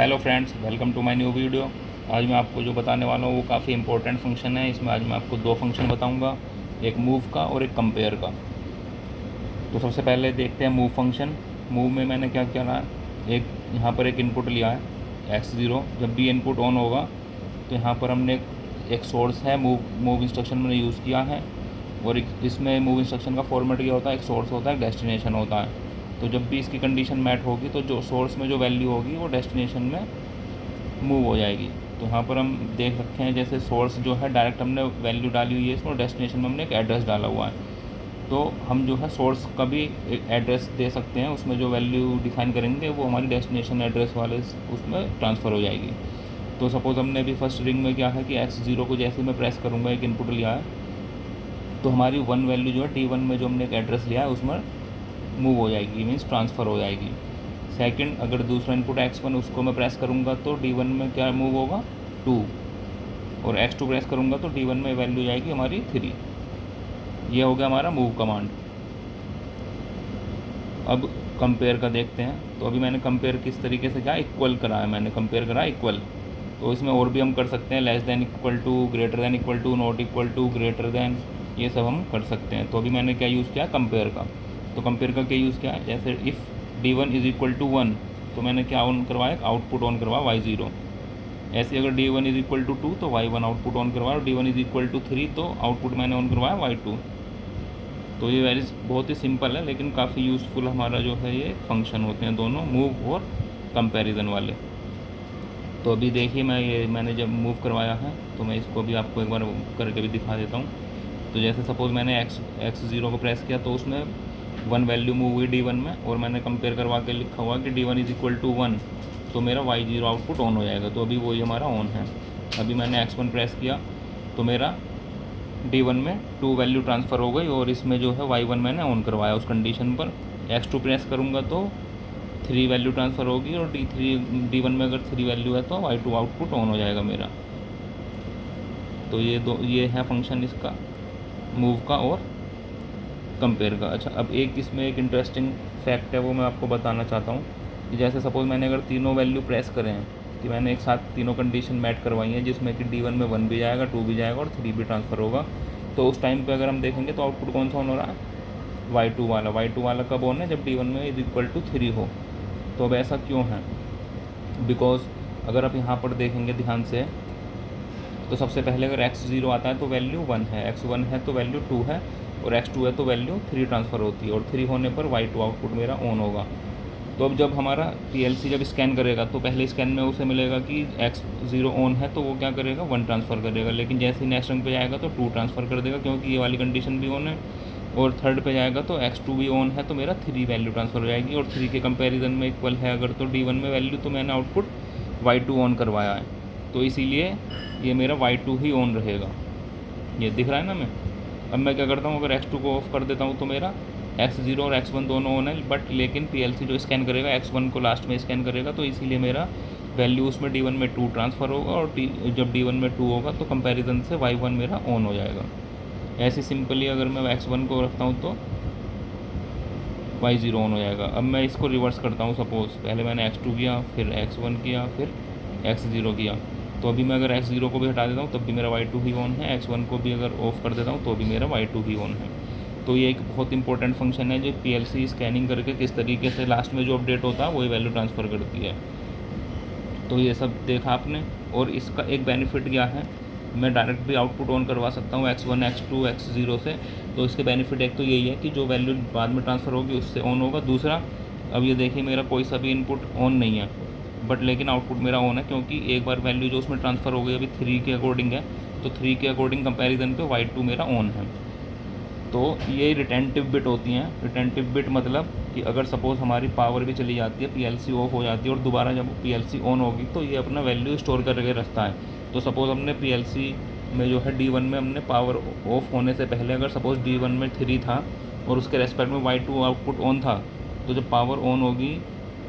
Hello friends, welcome to my new video. आज मैं आपको जो बताने वाला हूँ वो काफ़ी इंपॉर्टेंट फंक्शन है। इसमें आज मैं आपको दो फंक्शन बताऊँगा, एक मूव का और एक कंपेयर का। तो सबसे पहले देखते हैं मूव फंक्शन। मूव में मैंने क्या किया है, एक यहाँ पर एक इनपुट लिया है x0। जब भी इनपुट ऑन होगा तो यहाँ पर हमने एक सोर्स है मूव इंस्ट्रक्शन मैंने यूज़ किया है। और इसमें मूव इंस्ट्रक्शन का फॉर्मेट क्या होता है, एक सोर्स होता है, एक डेस्टिनेशन होता है। तो जब भी इसकी कंडीशन मैट होगी तो जो सोर्स में जो वैल्यू होगी वो डेस्टिनेशन में मूव हो जाएगी। तो यहाँ पर हम देख सकते हैं, जैसे सोर्स जो है डायरेक्ट हमने वैल्यू डाली हुई है इसमें, और डेस्टिनेशन में हमने एक एड्रेस डाला हुआ है। तो हम जो है सोर्स का भी एड्रेस दे सकते हैं, उसमें जो वैल्यू डिफाइन करेंगे वो हमारी डेस्टिनेशन एड्रेस वाले उसमें ट्रांसफ़र हो जाएगी। तो सपोज़ हमने अभी फर्स्ट रिंग में क्या है कि x0 को जैसे मैं प्रेस करूँगा, एक इनपुट लिया है, तो हमारी वन वैल्यू जो है t1 में जो हमने एक एड्रेस लिया है उसमें मूव हो जाएगी, मीन्स ट्रांसफ़र हो जाएगी। सेकंड, अगर दूसरा इनपुट x1 उसको मैं प्रेस करूँगा तो d1 में क्या मूव होगा, 2, और x2 प्रेस करूँगा तो d1 में वैल्यू जाएगी हमारी 3। ये हो गया हमारा मूव कमांड। अब कंपेयर का देखते हैं। तो अभी मैंने कंपेयर किस तरीके से किया, इक्वल करा है, मैंने कंपेयर करा इक्वल। तो इसमें और भी हम कर सकते हैं, less than equal to, greater than equal to, not equal to, greater than, ये सब हम कर सकते हैं। तो अभी मैंने क्या यूज़ किया, कंपेयर का। तो कंपेयर का क्या यूज़ किया है, जैसे if d1 is equal to 1, तो मैंने क्या ऑन करवाया, आउटपुट ऑन करवाया y0। ऐसे अगर d1 इज़ इक्वल टू 2 तो y1 आउटपुट ऑन करवाया, और d1 इज़ इक्वल टू 3 तो आउटपुट मैंने ऑन करवाया y2। तो ये बहुत ही सिंपल है, लेकिन काफ़ी यूज़फुल हमारा जो है ये फंक्शन होते हैं दोनों, मूव और कंपैरिजन वाले। तो अभी देखिए, मैंने जब मूव करवाया है तो मैं इसको भी आपको एक बार करके भी दिखा देता हूँ। तो जैसे सपोज़ मैंने x0 को प्रेस किया तो उसमें वन वैल्यू मूव हुई d1 में, और मैंने कंपेयर करवा के लिखा हुआ कि d1 इज़ इक्वल टू 1, तो मेरा y0 आउटपुट ऑन हो जाएगा। तो अभी वही हमारा ऑन है। अभी मैंने x1 प्रेस किया तो मेरा d1 में 2 वैल्यू ट्रांसफ़र हो गई, और इसमें जो है y1 मैंने ऑन करवाया उस कंडीशन पर। x2 प्रेस करूँगा तो 3 वैल्यू ट्रांसफ़र होगी, और d1 में अगर 3 वैल्यू है तो y2 आउटपुट ऑन हो जाएगा मेरा। तो ये है फंक्शन इसका, मूव का और कंपेयर का। अच्छा, अब इसमें एक इंटरेस्टिंग फैक्ट है, वो मैं आपको बताना चाहता हूँ कि जैसे सपोज़ मैंने अगर तीनों वैल्यू प्रेस करें हैं, कि मैंने एक साथ तीनों कंडीशन मैट करवाई हैं, जिसमें कि d1 में 1 भी जाएगा, 2 भी जाएगा और 3 भी ट्रांसफ़र होगा। तो उस टाइम पे अगर हम देखेंगे तो आउटपुट कौन सा ऑन हो रहा है, y2 वाला कब ऑन है, जब d1 में इज इक्वल टू 3 हो। तो अब ऐसा क्यों है, बिकॉज अगर आप यहाँ पर देखेंगे ध्यान से, तो सबसे पहले अगर x0 आता है तो वैल्यू 1 है, x1 है तो वैल्यू 2 है, और x2 है तो वैल्यू 3 ट्रांसफ़र होती है, और 3 होने पर y2 आउटपुट मेरा ऑन होगा। तो अब जब हमारा PLC जब स्कैन करेगा तो पहले स्कैन में उसे मिलेगा कि x0 ऑन है, तो वो क्या करेगा, 1 ट्रांसफ़र करेगा। लेकिन जैसे ही नेक्स्ट रंग पे जाएगा तो 2 ट्रांसफ़र कर देगा, क्योंकि ये वाली कंडीशन भी ऑन है। और थर्ड पे जाएगा तो x2 भी ऑन है, तो मेरा 3 वैल्यू ट्रांसफ़र हो जाएगी, और 3 के कंपैरिजन में इक्वल है अगर तो d1 में वैल्यू, तो मैंने आउटपुट y2 ऑन करवाया है, तो इसीलिए ये मेरा y2 ही ऑन रहेगा। ये दिख रहा है ना। अब मैं क्या करता हूँ, अगर x2 को ऑफ कर देता हूँ तो मेरा x0 और x1 दोनों ऑन है, बट लेकिन PLC जो स्कैन करेगा x1 को लास्ट में स्कैन करेगा, तो इसीलिए मेरा वैल्यू उसमें d1 में 2 ट्रांसफ़र होगा, और जब d1 में 2 होगा तो कंपैरिजन से y1 मेरा ऑन हो जाएगा। ऐसे सिंपली अगर मैं x1 को रखता हूँ तो y0 ऑन हो जाएगा। अब मैं इसको रिवर्स करता हूँ, सपोज़ पहले मैंने x2 किया, फिर x1 किया, फिर x0 किया। तो अभी मैं अगर x0 को भी हटा देता हूँ तब भी मेरा y2 ही ऑन है, x1 को भी अगर ऑफ़ कर देता हूँ तो भी मेरा y2 ही ऑन है। तो ये एक बहुत इंपॉर्टेंट फंक्शन है जो PLC स्कैनिंग करके किस तरीके से लास्ट में जो अपडेट होता है वही वैल्यू ट्रांसफ़र करती है। तो ये सब देखा आपने। और इसका एक बेनिफिट क्या है, मैं डायरेक्ट भी आउटपुट ऑन करवा सकता हूँ x1, x2, x0 से। तो इसके बेनिफिट एक तो यही है कि जो वैल्यू बाद में ट्रांसफ़र होगी उससे ऑन होगा। दूसरा, अब ये देखिए मेरा कोई सा भी इनपुट ऑन नहीं है, बट लेकिन आउटपुट मेरा ऑन है, क्योंकि एक बार वैल्यू जो उसमें ट्रांसफ़र हो गई अभी 3 के अकॉर्डिंग है, तो 3 के अकॉर्डिंग कंपैरिजन पे y2 मेरा ऑन है। तो ये रिटेंटिव बिट होती हैं। रिटेंटिव बिट मतलब कि अगर सपोज़ हमारी पावर भी चली जाती है, PLC ऑफ हो जाती है, और दोबारा जब PLC ऑन होगी तो ये अपना वैल्यू स्टोर करके रखता है। तो सपोज़ हमने PLC में जो है d1 में हमने पावर ऑफ होने से पहले अगर सपोज़ d1 में 3 था और उसके रेस्पेक्ट में y2 आउटपुट ऑन था, तो जब पावर ऑन होगी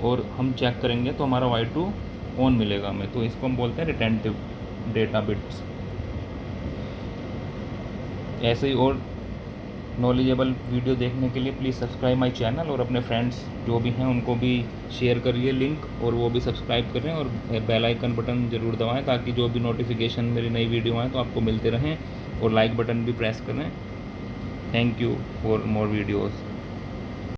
और हम चेक करेंगे तो हमारा y2 ऑन मिलेगा हमें। तो इसको हम बोलते हैं रिटेंटिव डेटा बिट्स। ऐसे ही और नॉलेजेबल वीडियो देखने के लिए प्लीज़ सब्सक्राइब माय चैनल, और अपने फ्रेंड्स जो भी हैं उनको भी शेयर करिए लिंक, और वो भी सब्सक्राइब करें और बेल आइकन बटन ज़रूर दबाएं ताकि जो भी नोटिफिकेशन मेरी नई वीडियो आए तो आपको मिलते रहें, और लाइक बटन भी प्रेस करें। Thank you for more videos.